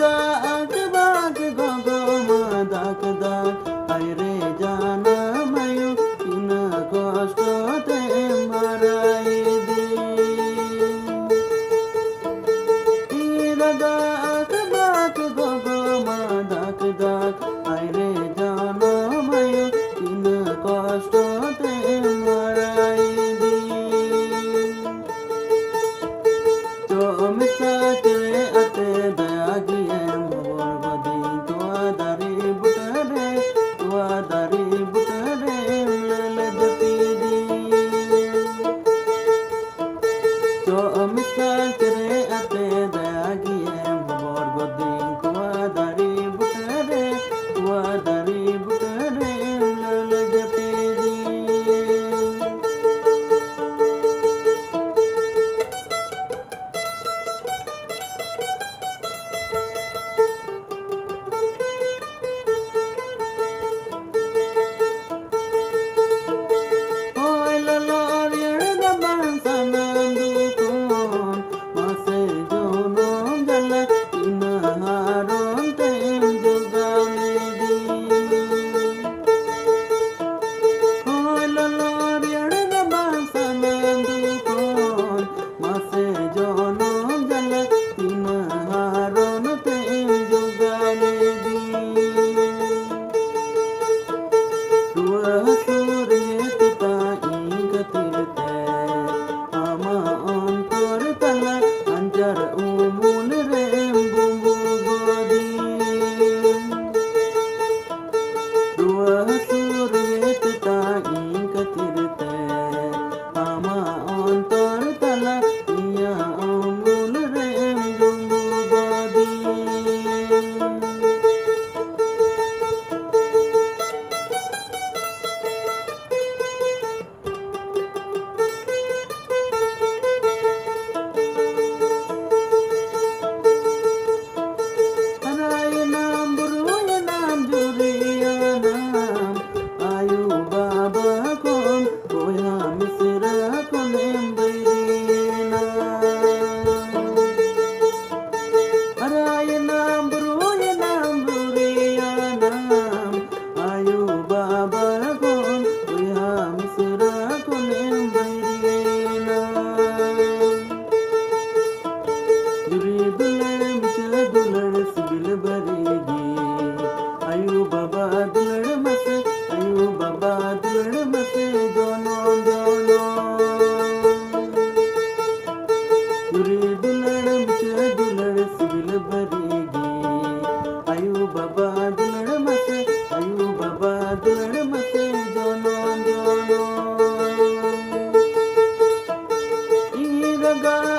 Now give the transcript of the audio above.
গাগ bug গগ মা দাগ দাগ আয় রে জানা মায়ু ইন কষ্টতে মারাই দি গাগ বাগ গগ মা দাগ দাগ আয় রে জানা মায়ু ইন কষ্টতে মারাই দি मिसाचरे अते दयागिए मोर बदी तुआ दारी बुटरे लल जपी दी जो मिसाचरे अते दयागिए मोर बदी तुआ दारी बुटरे लल जपी दी Gaga